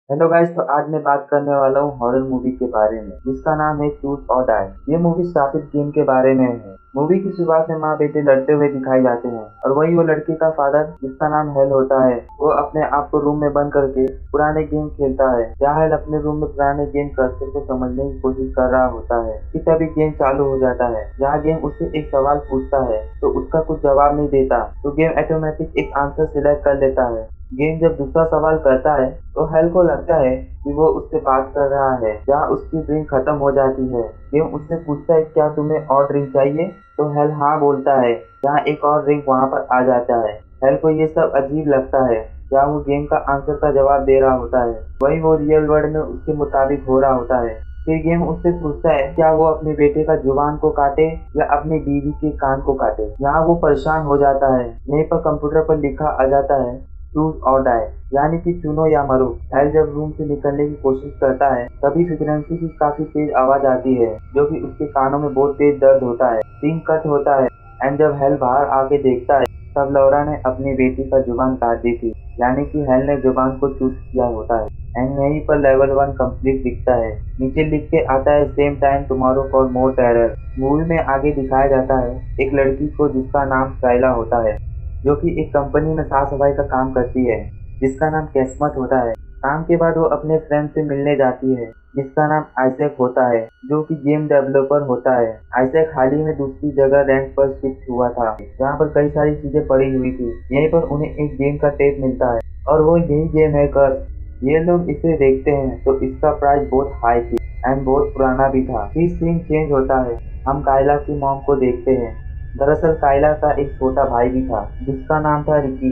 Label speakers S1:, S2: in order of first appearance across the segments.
S1: Hello guys, तो आज मैं बात करने वाला हूँ हॉरर मूवी के बारे में जिसका नाम है चूज और डाई। ये मूवी शापित गेम के बारे में है। मूवी की शुरुआत में माँ बेटे लड़ते हुए दिखाई जाते हैं और वही वो लड़की का फादर जिसका नाम हेल होता है, वो अपने आप को रूम में बंद करके पुराने गेम खेलता है। जहाँ हेल अपने रूम में पुराने गेम कर्सर को समझने की कोशिश कर रहा होता है कि तभी गेम चालू हो जाता है। जहाँ गेम उससे एक सवाल पूछता है तो उसका कुछ जवाब नहीं देता, तो गेम ऑटोमेटिक एक आंसर सिलेक्ट कर लेता है। गेम जब दूसरा सवाल करता है तो हेल को लगता है कि वो उससे बात कर रहा है। जहाँ उसकी ड्रिंक खत्म हो जाती है, गेम उससे पूछता है क्या तुम्हें और ड्रिंक चाहिए, तो हेल हाँ बोलता है। जहाँ एक और ड्रिंक वहाँ पर आ जाता है। हेल को ये सब अजीब लगता है। जहाँ वो गेम का आंसर का जवाब दे रहा होता है वही वो रियल वर्ल्ड में उसके मुताबिक हो रहा होता है। फिर गेम उससे पूछता है क्या वो अपने बेटे का जुबान को काटे या अपनी बीवी के कान को काटे। यहाँ वो परेशान हो जाता है। यहीं पर कंप्यूटर पर लिखा आ जाता है चूज और डाई, यानी कि चुनो या मरो। हेल जब रूम से निकलने की कोशिश करता है तभी फ्रीक्वेंसी की काफी तेज आवाज आती है जो कि उसके कानों में बहुत तेज दर्द होता है। सीन कट होता है एंड जब हेल बाहर आके देखता है तब लौरा ने अपनी बेटी का जुबान काट दी थी, यानी कि हेल ने जुबान को चूज किया होता है। एंड यहीं पर लेवल 1 कंप्लीट दिखता है। नीचे लिख के आता है same time tomorrow for more terror. Movie में आगे दिखाया जाता है एक लड़की को जिसका नाम साइला होता है, जो कि एक कंपनी में साफ सफाई का काम करती है, जिसका नाम कैस्मत होता है। काम के बाद वो अपने फ्रेंड से मिलने जाती है जिसका नाम आइजैक होता है, जो कि गेम डेवलपर होता है। आइजैक हाल ही में दूसरी जगह रेंट पर शिफ्ट हुआ था जहाँ पर कई सारी चीजें पड़ी हुई थी। यहीं पर उन्हें एक गेम का टेप मिलता है और वो यही गेम है कर्स। ये लोग इसे देखते हैं तो इसका प्राइस बहुत हाई थी एंड बहुत पुराना भी था। फिर सीन चेंज होता है। हम कायला की मॉम को देखते हैं। दरअसल कायला का एक छोटा भाई भी था जिसका नाम था रिकी,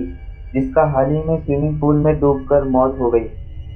S1: जिसका हाल ही में स्विमिंग पूल में डूबकर मौत हो गई,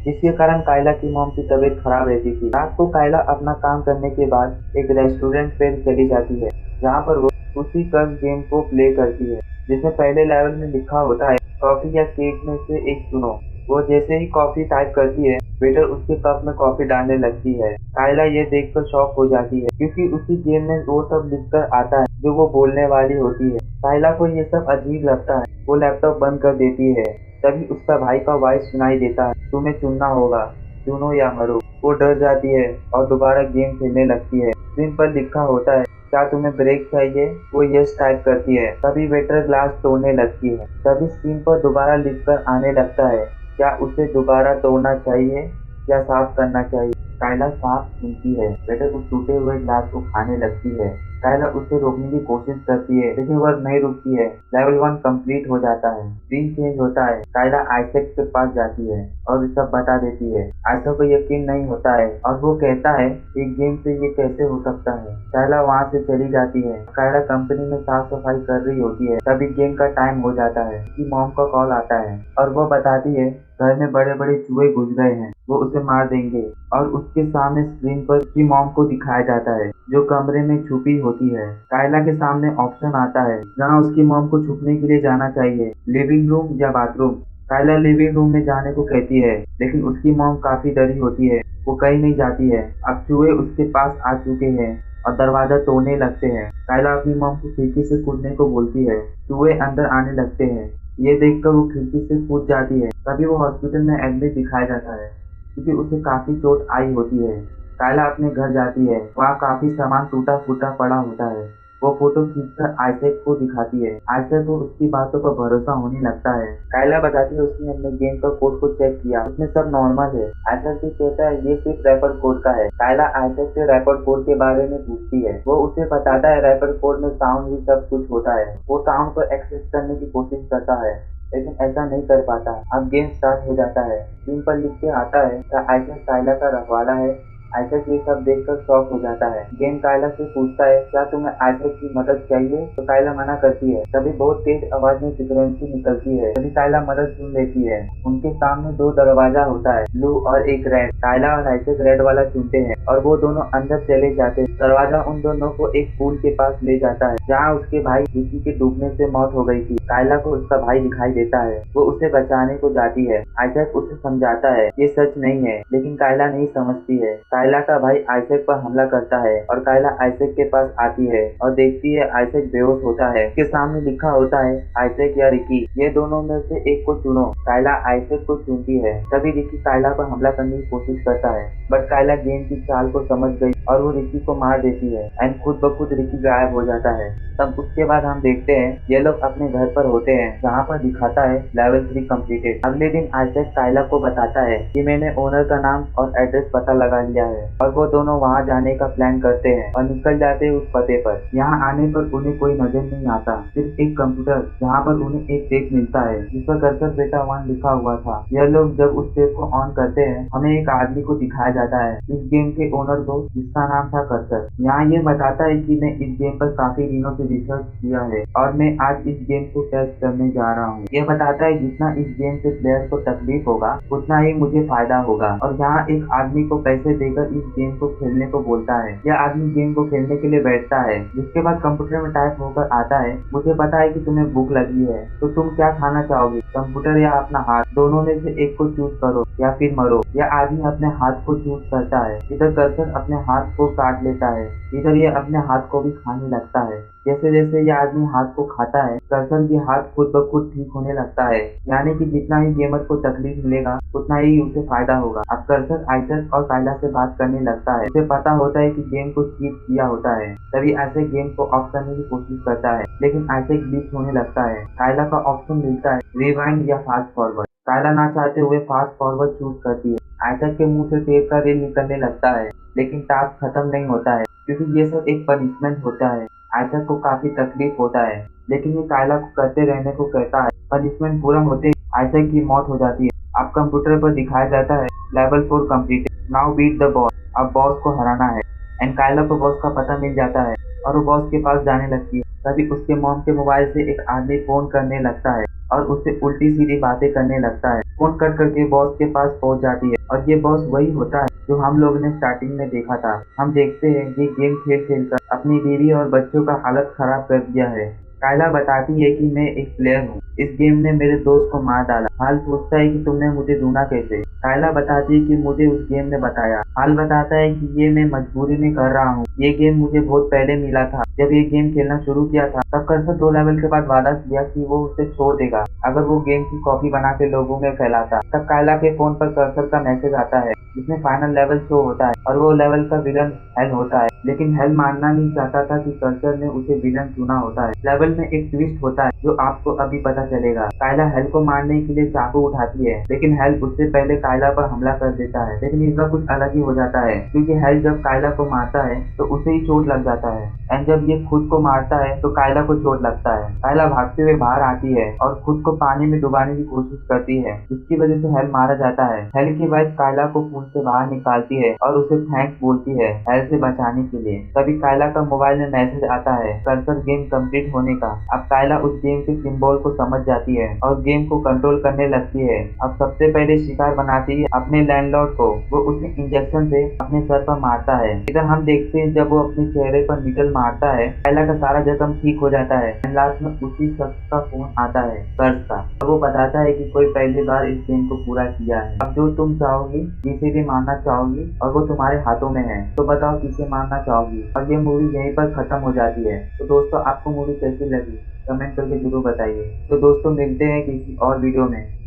S1: जिसके कारण कायला की मॉम की तबीयत खराब रहती थी। रात को कायला अपना काम करने के बाद एक रेस्टोरेंट पे चली जाती है जहाँ पर वो उसी कर्व गेम को प्ले करती है जिसमें पहले लेवल में लिखा होता है कॉफी या केक में से एक चुनो। वो जैसे ही कॉफी टाइप करती है वेटर उसके कप में कॉफी डालने लगती है। कायला ये देखकर शॉक हो जाती है क्योंकि उसी गेम में वो सब लिखकर आता है जो वो बोलने वाली होती है। कायला को ये सब अजीब लगता है। वो लैपटॉप बंद कर देती है। तभी उसका भाई का वॉइस सुनाई देता है, तुम्हें चुनना होगा, चुनो या मरो। वो डर जाती है और दोबारा गेम खेलने लगती है। स्क्रीन पर लिखा होता है क्या तुम्हें ब्रेक चाहिए। वो यस टाइप करती है। तभी वेटर ग्लास तोड़ने लगती है। तभी स्क्रीन पर दोबारा लिखकर आने लगता है क्या उसे दोबारा तोड़ना चाहिए या साफ करना चाहिए। कायला साफ सुनती है। वेटर उस टूटे हुए ग्लास को खाने लगती है। कायला उसे रोकने की कोशिश करती है लेकिन वह नहीं रुकती है। लेवल 1 कंप्लीट हो जाता है। सीन चेंज होता है। कायला आइजैक के पास जाती है और सब बता देती है। आइजैक को यकीन नहीं होता है और वो कहता है एक गेम से ये कैसे हो सकता है। कायला वहाँ से चली जाती है। कायला कंपनी में साफ सफाई कर रही होती है तभी गेम का टाइम हो जाता है। उसकी मॉम का कॉल आता है और वो बताती है घर में बड़े बड़े चूहे घुस गए हैं, वो उसे मार देंगे। और उसके सामने स्क्रीन पर उसकी मॉम को दिखाया जाता है जो कमरे में छुपी होती है। कायला के सामने ऑप्शन आता है जहाँ उसकी मॉम को छुपने के लिए जाना चाहिए, लिविंग रूम या बाथरूम। कायला लिविंग रूम में जाने को कहती है लेकिन उसकी मॉम काफी डरी होती है। वो कहीं नहीं जाती है। अब चूहे उसके पास आ चुके हैं और दरवाजा तोड़ने लगते हैं। कायला अपनी मॉम को खिड़की से कूदने को बोलती है। चूहे अंदर आने लगते हैं। ये देखकर वो खिड़की से कूद जाती है। तभी वो हॉस्पिटल में एडमिट दिखाया जाता है क्योंकि उसे काफी चोट आई होती है। कायला अपने घर जाती है। वहाँ काफी सामान टूटा फूटा पड़ा होता है। वो फोटो खींचकर आइजैक को दिखाती है। आइजैक को उसकी बातों पर भरोसा होने लगता है। कायला बताती है उसने अपने गेम का कोड को चेक किया, उसमें सब नॉर्मल है। आइजैक भी कहता है ये सिर्फ रैपर कोड का है। कायला आइजैक से रैपर कोड के बारे में पूछती है। वो उसे बताता है रैपर कोड में साउंड ही सब कुछ होता है। वो साउंड को एक्सेस करने की कोशिश करता है लेकिन ऐसा नहीं कर पाता। अब गेम स्टार्ट हो जाता है। स्क्रीन पर लिख के आता है क्या आइजैक कायला का रखवाला है। आइजैक ये सब देखकर शॉक हो जाता है। गेम कायला से पूछता है क्या तुम्हें आइजैक की मदद चाहिए, तो कायला मना करती है। तभी बहुत तेज आवाज में फ्रीक्वेंसी निकलती है। तभी कायला मदद सुन लेती है। उनके सामने दो दरवाजा होता है, ब्लू और एक रेड। कायला और आइजैक रेड वाला चुनते हैं और वो दोनों अंदर चले जाते हैं। दरवाजा उन दोनों को एक पूल के पास ले जाता है जहाँ उसके भाई रिकी के डूबने से मौत हो गई थी। कायला को उसका भाई दिखाई देता है। वो उसे बचाने को जाती है। आइजैक उसे समझाता है ये सच नहीं है लेकिन कायला नहीं समझती है। कायला का भाई आइजैक पर हमला करता है और कायला आइजैक के पास आती है और देखती है आइजैक बेहोश होता है। उसके सामने लिखा होता है आइजैक या रिकी, ये दोनों में से एक को चुनो। कायला आइजैक को चुनती है। तभी रिकी कायला पर हमला करने की कोशिश करता है, बट कायला गेम की चाल को समझ गई और वो रिकी को मार देती है एंड खुद ब खुद रिकी गायब हो जाता है। तब उसके बाद हम देखते हैं ये लोग अपने घर पर होते हैं, जहाँ पर दिखाता है लेवल 3 कंप्लीटेड। अगले दिन आइजैक कायला को बताता है कि मैंने ओनर का नाम और एड्रेस पता लगा लिया है और वो दोनों वहाँ जाने का प्लान करते हैं और निकल जाते हैं उस पते पर। यहाँ आने पर उन्हें कोई नजर नहीं आता, सिर्फ एक कंप्यूटर जहाँ पर उन्हें एक टेप मिलता है जिस पर कर्सर बेटा 1 लिखा हुआ था। यह लोग जब उस टेप को ऑन करते हैं हमें एक आदमी को दिखाया जाता है, इस गेम के ओनर को, जिसका नाम था कर्सर। यहाँ ये बताता है कि मैं इस गेम पर काफी दिनों से रिसर्च किया है और मैं आज इस गेम को टेस्ट करने जा रहा हूँ। ये बताता है जितना इस गेम से प्लेयर को तकलीफ होगा उतना ही मुझे फायदा होगा, और यहाँ एक आदमी को पैसे देकर इस गेम को खेलने को बोलता है। यह आदमी गेम को खेलने के लिए बैठता है, जिसके बाद कंप्यूटर में टाइप होकर आता है, मुझे पता है कि तुम्हें भूख लगी है, तो तुम क्या खाना चाहोगे, कंप्यूटर या अपना हाथ? दोनों में से एक को चूज करो या फिर मरो। यह आदमी अपने हाथ को चूज करता है। इधर कर्सर अपने हाथ को काट लेता है, इधर ये अपने हाथ को भी खाने लगता है। जैसे जैसे यह आदमी हाथ को खाता है कर्सर की हाथ खुद ब खुद ठीक होने लगता है, यानी कि जितना ही गेमर को तकलीफ मिलेगा उतना ही उसे फायदा होगा। अब कर्सर आइजैक और कायला से बात करने लगता है। उसे पता होता है कि गेम को चीट किया होता है, तभी आइजैक गेम को ऑफ करने की कोशिश करता है, लेकिन आइजैक ग्लिच होने लगता है। कायला का ऑप्शन मिलता है रिवाइंड या फास्ट फॉरवर्ड। कायला ना चाहते हुए फास्ट फॉरवर्ड चूज करती है। आइजैक के मुंह से टेप का रेल निकलने लगता है, लेकिन टास्क खत्म नहीं होता है क्योंकि ये सब एक पनिशमेंट होता है। आइजैक को काफी तकलीफ होता है, लेकिन ये कायला को करते रहने को कहता है। पनिशमेंट पूरा होते ही आइजैक की मौत हो जाती है। अब कंप्यूटर पर दिखाया जाता है level 4 completed, now beat the boss. अब बॉस को हराना है एंड कायला को बॉस का पता मिल जाता है और वो बॉस के पास जाने लगती है। तभी उसके मॉम के मोबाइल से एक आदमी फोन करने लगता है और उससे उल्टी सीधी बातें करने लगता है। फोन कट करके बॉस के पास पहुंच जाती है और ये बॉस वही होता है जो हम लोगों ने स्टार्टिंग में देखा था। हम देखते हैं ये गेम खेल खेल कर अपनी बीवी और बच्चों का हालत खराब कर दिया है। कायला बताती है कि मैं एक प्लेयर हूँ, इस गेम ने मेरे दोस्त को मार डाला। हाल पूछता है कि तुमने मुझे ढूंढा कैसे? कायला बताती है कि मुझे उस गेम ने बताया। हाल बताता है कि ये मैं मजबूरी में कर रहा हूँ, ये गेम मुझे बहुत पहले मिला था। जब ये गेम खेलना शुरू किया था तब कर्सर 2 लेवल के बाद वादा किया कि वो उसे छोड़ देगा अगर वो गेम की कॉपी बना के लोगों में फैलाता। तब कायला के फोन पर कर्सर का मैसेज आता है जिसमें फाइनल लेवल शो होता है और वो लेवल का विलन हेल होता है, लेकिन हेल मानना नहीं चाहता था कि कर्सर ने उसे विलन चुना होता है। लेवल में एक ट्विस्ट होता है जो आपको अभी पता चलेगा। कायला हेल को मारने के लिए चाकू उठाती है, लेकिन हेल उससे पहले कायला पर हमला कर देता है। लेकिन इस बार कुछ अलग ही हो जाता है क्योंकि हेल जब कायला को मारता है तो उसे ही चोट लग जाता है एंड जब ये खुद को मारता है तो कायला को चोट लगता है। कायला भागते हुए बाहर आती है और खुद को पानी में डुबाने की कोशिश करती है, जिसकी वजह से हेल मारा जाता है। हेल की वाइफ कायला को पूल से बाहर निकालती है और उसे थैंक्स बोलती है हेल से बचाने के लिए। तभी कायला का मोबाइल में मैसेज आता है कर्सर गेम कंप्लीट होने का। अब कायला उस गेम के सिंबल को समझ जाती है और गेम को कंट्रोल करने लगती है। अब सबसे पहले शिकार बनाती है अपने लैंडलॉर्ड को, वो उसे इंजेक्शन से अपने सर पर मारता है। इधर हम देखते हैं जब वो अपने चेहरे पर निकल मारता है कायला का सारा जख्म ठीक हो जाता है। लास्ट में उसी शख्स का फोन आता है कर्स का, वो बताता है कि कोई पहली बार इस गेम को पूरा किया है। अब जो तुम चाहोगी, जिसे भी मारना चाहोगी और वो तुम्हारे हाथों में है, तो बताओ किसे मारना चाहोगी। और ये मूवी यहीं पर खत्म हो जाती है। तो दोस्तों आपको मूवी कैसी लगी कमेंट करके जरूर बताइए। तो दोस्तों मिलते हैं किसी और वीडियो में।